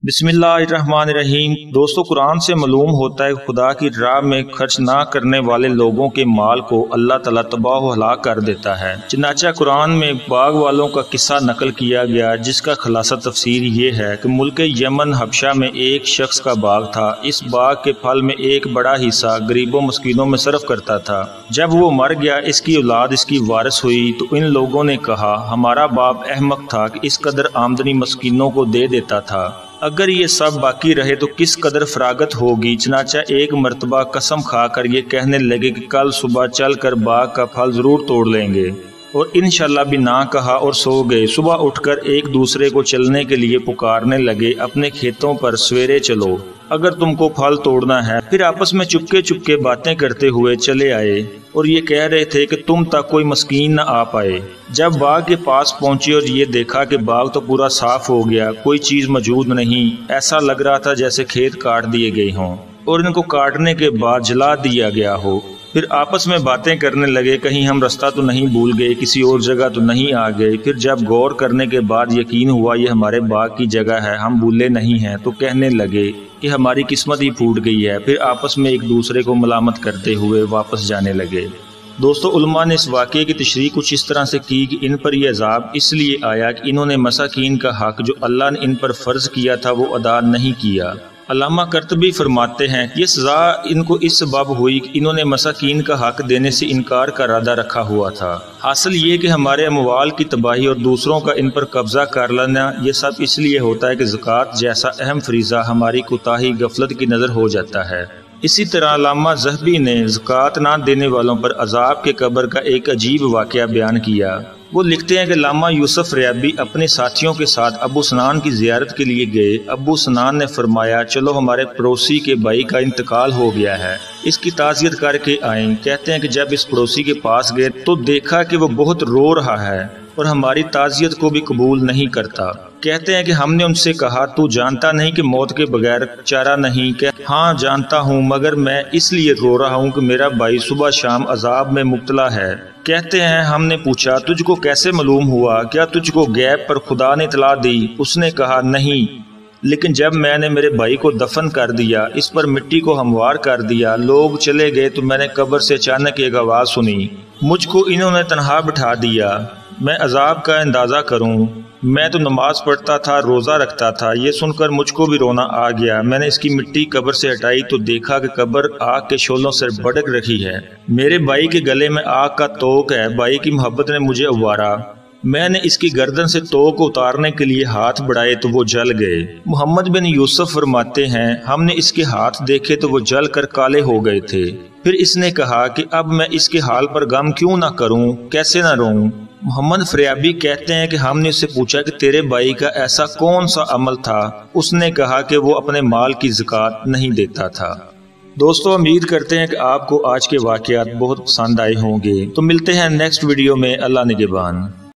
बिस्मिल्लाहिर्रहमानिर्रहीम। दोस्तों, कुरान से मालूम होता है खुदा की राह में खर्च ना करने वाले लोगों के माल को अल्लाह ताला तबाह व हलाक कर देता है। चनाचा कुरान में बाग वालों का किस्सा नकल किया गया, जिसका खुलासा तफसीर ये है कि मुल्क यमन हबशा में एक शख्स का बाग था। इस बाग के फल में एक बड़ा हिस्सा गरीबों मस्कीनों में सर्फ करता था। जब वो मर गया, इसकी औलाद इसकी वारिस हुई तो इन लोगों ने कहा, हमारा बाप अहमक था कि इस कदर आमदनी मस्कीनों को दे देता था। अगर ये सब बाकी रहे तो किस कदर फरागत होगी। चनाचा एक मर्तबा कसम खाकर ये कहने लगे कि कल सुबह चल कर बाग का फल जरूर तोड़ लेंगे, और इंशाल्लाह भी ना कहा और सो गए। सुबह उठकर एक दूसरे को चलने के लिए पुकारने लगे, अपने खेतों पर सवेरे चलो, अगर तुमको फल तोड़ना है। फिर आपस में चुपके चुपके बातें करते हुए चले आए और ये कह रहे थे कि तुम तक कोई मस्कीन न आ पाए। जब बाग के पास पहुंचे और ये देखा कि बाग तो पूरा साफ हो गया, कोई चीज मौजूद नहीं, ऐसा लग रहा था जैसे खेत काट दिए गए हों और इनको काटने के बाद जला दिया गया हो। फिर आपस में बातें करने लगे, कहीं हम रास्ता तो नहीं भूल गए, किसी और जगह तो नहीं आ गए। फिर जब गौर करने के बाद यकीन हुआ ये हमारे बाग की जगह है, हम भूले नहीं हैं, तो कहने लगे कि हमारी किस्मत ही फूट गई है। फिर आपस में एक दूसरे को मलामत करते हुए वापस जाने लगे। दोस्तों, उलमा ने इस वाक़े की तशरीह कुछ इस तरह से की कि इन पर यह अजाब इसलिए आया कि इन्होंने मसाकीन का हक जो अल्लाह ने इन पर फ़र्ज किया था वो अदा नहीं किया। अल्लामा कर्तबी फरमाते हैं कि ये सज़ा इनको इस सबब हुई कि इन्होंने मसाकीन का हक देने से इनकार का इरादा रखा हुआ था। हासिल ये कि हमारे अमवाल की तबाही और दूसरों का इन पर कब्जा कर लेना, ये सब इसलिए होता है कि ज़कात जैसा अहम फरीज़ा हमारी कोताही गफलत की नज़र हो जाता है। इसी तरह अल्लामा ज़हबी ने ज़कात ना देने वालों पर अजाब के कब्र का एक अजीब वाक़या बयान किया। वो लिखते हैं कि अल्लामा यूसुफ रियाबी अपने साथियों के साथ अबू सनान की ज़ियारत के लिए गए। अबू सनान ने फरमाया, चलो हमारे पड़ोसी के भाई का इंतकाल हो गया है, इसकी ताज़ियत करके आए। कहते हैं कि जब इस पड़ोसी के पास गए तो देखा कि वो बहुत रो रहा है और हमारी ताज़ियत को भी कबूल नहीं करता। कहते हैं कि हमने उनसे कहा, तू जानता नहीं कि मौत के बगैर चारा नहीं? हाँ जानता हूँ, मगर मैं इसलिए रो रहा हूँ कि मेरा भाई सुबह शाम अजाब में मुब्तला है। कहते हैं हमने पूछा, तुझको कैसे मालूम हुआ? क्या तुझको गैब पर खुदा ने इतला दी? उसने कहा, नहीं, लेकिन जब मैंने मेरे भाई को दफन कर दिया, इस पर मिट्टी को हमवार कर दिया, लोग चले गए तो मैंने कब्र से अचानक एक आवाज़ सुनी, मुझको इन्होंने तन्हा बिठा दिया, मैं अजाब का अंदाज़ा करूं। मैं तो नमाज पढ़ता था, रोज़ा रखता था, ये सुनकर मुझको भी रोना आ गया। मैंने इसकी मिट्टी कब्र से हटाई तो देखा कि कब्र आग के शोलों से भड़क रही है। मेरे भाई के गले में आग का तोक है, भाई की मोहब्बत ने मुझे उबारा। मैंने इसकी गर्दन से तोक उतारने के लिए हाथ बढ़ाए तो वो जल गए। मोहम्मद बिन यूसुफ फरमाते हैं, हमने इसके हाथ देखे तो वो जल कर काले हो गए थे। फिर इसने कहा कि अब मैं इसके हाल पर गम क्यों ना करूं, कैसे ना रोऊं। मोहम्मद फरियाबी कहते हैं कि हमने उससे पूछा कि तेरे भाई का ऐसा कौन सा अमल था? उसने कहा कि वो अपने माल की ज़कात नहीं देता था। दोस्तों, उम्मीद करते हैं कि आपको आज के वाक़यात बहुत पसंद आए होंगे। तो मिलते हैं नेक्स्ट वीडियो में। अल्लाह निगहबान।